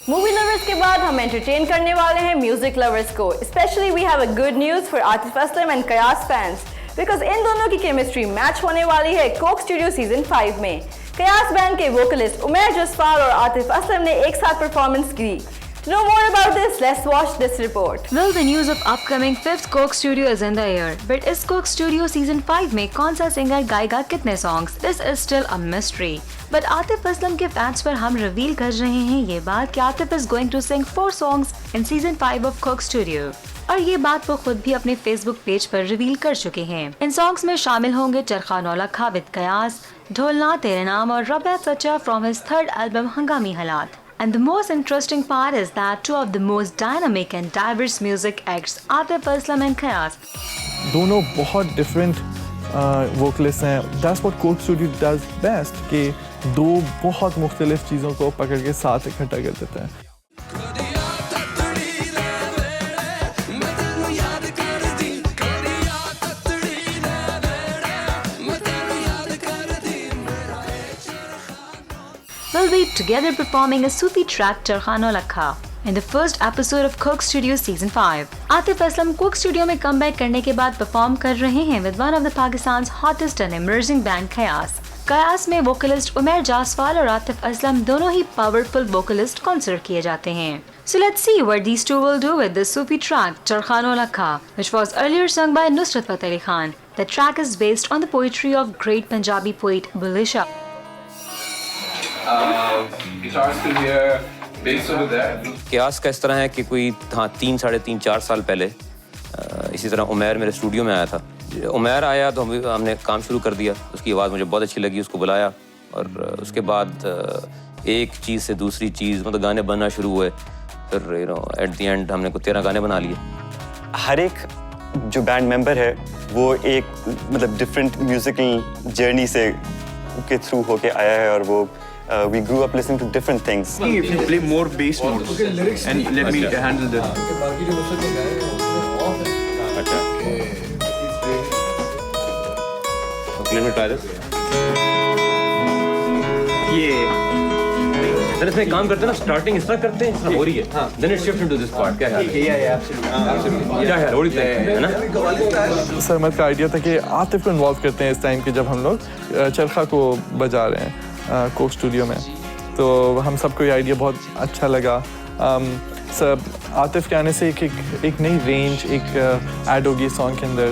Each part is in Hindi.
मूवी लवर्स के बाद हम एंटरटेन करने वाले हैं म्यूजिक लवर्स को। Specially we have a good news for Atif Aslam and Qayaas fans, because इन दोनों की केमिस्ट्री मैच होने वाली है कोक स्टूडियो सीजन 5 में। कयास बैंड के वोकलिस्ट उमैर जसपाल और आतिफ असलम ने एक साथ परफॉर्मेंस की। To know more about this, let's watch this report. Well, the news of upcoming 5th Coke Studio is in the air. But is Coke Studio Season 5 में कौन सा सिंगर गाएगा कितने songs? This is still a mystery. But Atif Aslam के फैंस पर हम रिवील कर रहे हैं ये बात कि Atif is going to sing 4 songs in Season 5 of Coke Studio. और ये बात वो खुद भी अपने Facebook पेज पर रिवील कर चुके हैं। इन सॉन्ग्स में शामिल होंगे चरखा नौलखा विद कयास, ढोलना तेरे नाम और रब्या सच्चा फ्रॉम हिज 3rd एल्बम हंगामी हालात। And the most interesting part is that two of the most dynamic and diverse music acts, Atif Aslam and Kayas, दोनों बहुत डिफरेंट वोकलिस्ट हैं। That's what Coke Studio does best कि दो बहुत मुख्तलिफ चीज़ों को पकड़ के साथ इकट्ठा कर देते हैं। will be together performing a Sufi track Charkha Nolakha in the first episode of Coke Studio Season 5. Atif Aslam Coke Studio में comeback करने के बाद perform कर रहे हैं with one of the Pakistan's hottest and emerging band Kayas. कयास में वोकलिस्ट उमैर जासवाल और आतिफ असलम दोनों ही पावरफुल वोकलिस्ट कंसिडर किए जाते हैं। So let's see what these two will do with the Sufi track Charkha Nolakha, which was earlier sung by Nusrat Fateh Ali Khan. The track is based on the poetry of great Punjabi poet Bulleh Shah. Guitar still here, bass over there. कयास का इस तरह है कि कोई 3, साढ़े 3, 4 साल पहले इसी तरह उमैर मेरे स्टूडियो में आया था। उमैर आया तो हमने काम शुरू कर दिया। उसकी आवाज़ मुझे बहुत अच्छी लगी, उसको बुलाया और उसके बाद एक चीज़ से दूसरी चीज़ मतलब गाने बनना शुरू हुए। फिर एट द एंड हमने को 13 गाने बना लिए। हर एक जो बैंड मेंबर है वो एक मतलब डिफरेंट म्यूजिकल जर्नी से के थ्रू होके आया है और वो we grew up listening to different things. If you play more bass notes and let me handle this. Okay, let me try this. Sir इसमें काम करते हैं ना, स्टार्टिंग इस तरह करते हैं, इस तरह हो रही है, then it shift into this part. क्या है? क्या है? रोडी प्ले है ना? सरमद का आइडिया था कि आतिफ को इन्वॉल्व करते हैं इस टाइम के जब हम लोग चरखा को बजा रहे हैं कोक स्टूडियो में। तो हम सबको ये आइडिया बहुत अच्छा लगा। सब आतिफ के आने से एक नई रेंज एक ऐड होगी सॉन्ग के अंदर।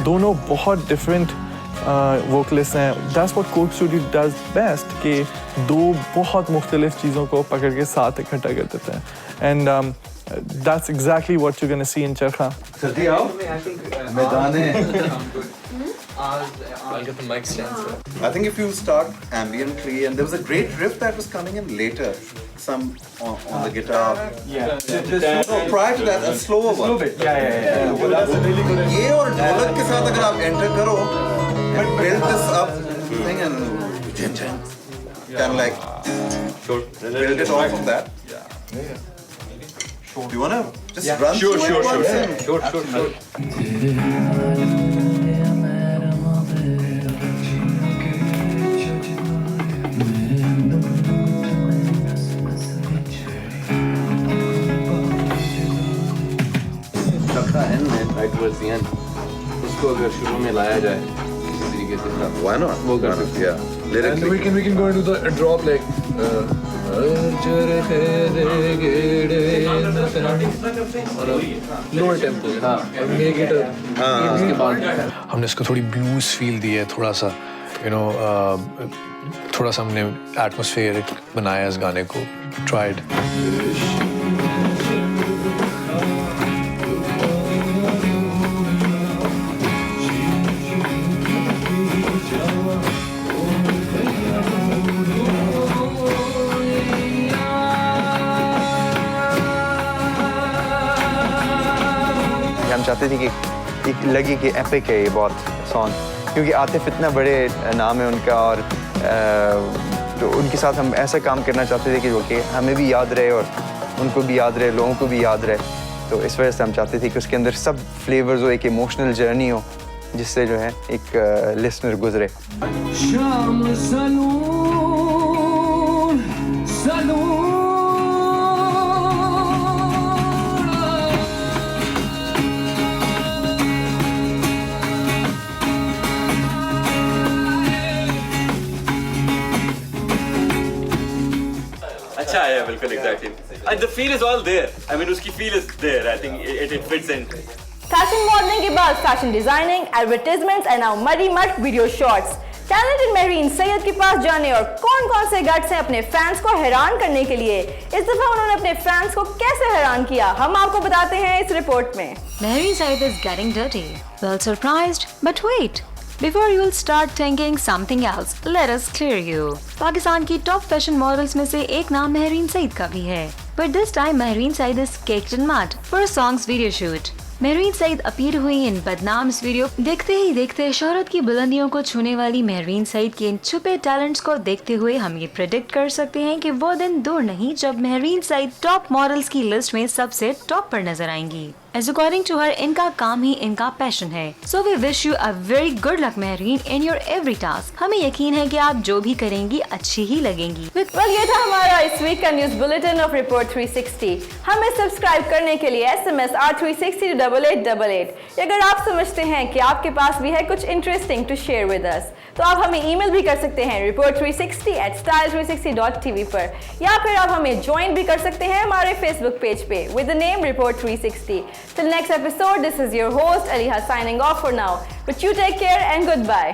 दोनों बहुत डिफरेंट वोकलिस्ट हैं। That's what Coke Studio does best कि दो बहुत मुख्तलिफ चीज़ों को पकड़ के साथ इकट्ठा कर देते हैं। And that's exactly what you're going to see in Charkha. सर्दी आओ, मैदान है। I'll get the mic stand, sir. I think if you start ambiently, and there was a great riff that was coming in later, some on the guitar. No, prior to that, a slower one. Slow bit. Yeah. That's a really good. ये और ढोलक के साथ अगर आप enter करो, and build this up thing and kind of like build it off of that. Yeah. Do you wanna just run through it once? Sure. Right towards the end. उसको अगर शुरू में लाया जाए इसी तरीके से, Why not? वो कर सकते हैं। Yeah. Lyrically. And we can go into the drop like. Lower tempo. And make it इसके बाद हमने इसको थोड़ी ब्लूज फील दी है, थोड़ा सा थोड़ा सा हमने एटमॉस्फेरिक बनाया इस गाने को, ट्राइड। हम चाहते थे कि लगे कि एपिक है ये बहुत सॉन्ग, क्योंकि आतिफ इतना बड़े नाम है उनका और तो उनके साथ हम ऐसा काम करना चाहते थे कि जो कि हमें भी याद रहे और उनको भी याद रहे, लोगों को भी याद रहे। तो इस वजह से हम चाहते थे कि उसके अंदर सब फ्लेवर्स हो, एक इमोशनल जर्नी हो जिससे जो है एक लिसनर गुजरे। शाम सलून सलून अच्छा आया बिल्कुल exactly the feel is all there I mean उसकी feel is there I think it fits in fashion modelling के बाद fashion designing, advertisements and now मरी मट video shots. Talented Mahreen Syed के पास जाने और कौन-कौन से गट्स हैं अपने फैंस को हैरान करने के लिए। इस दफा उन्होंने अपने फैंस को कैसे हैरान किया, हम आपको बताते हैं इस रिपोर्ट में। Mehreen Saeed is getting dirty. Well surprised, but wait. Before you'll start thinking something else, let us clear you. Pakistan की टॉप फैशन मॉडल्स में से एक नाम महरीन सईद का भी है, but this time Mehreen Syed is caked in mud for a song's video shoot. Mehreen Syed appear हुई इन बदनाम इस वीडियो। देखते ही देखते शोहरत की बुलंदियों को छूने वाली महरीन सईद के इन छुपे टैलेंट्स को देखते हुए हम ये प्रेडिक्ट कर सकते हैं कि वो दिन दूर नहीं जब महरीन सईद टॉप मॉडल्स की लिस्ट में सबसे टॉप पर नजर आएंगी। As according to her, इनका काम ही इनका पैशन है। So we wish you a very good luck, Mehreen, in your every task. हमें यकीन है कि आप जो भी करेंगी अच्छी ही लगेंगी। Well, ये था हमारा इस वीक का न्यूज बुलेटिन ऑफ रिपोर्ट 360। हमें सब्सक्राइब करने के लिए SMS R360 to 8888। अगर आप समझते हैं कि आपके पास भी है कुछ interesting to share with us, तो आप हमें ईमेल भी कर सकते हैं report360@style360.tv पर, या फिर आप हमें ज्वाइन भी कर सकते हैं हमारे फेसबुक पेज पे with the name Report 360. Till next episode, this is your host Aliha signing off for now. But you take care and goodbye.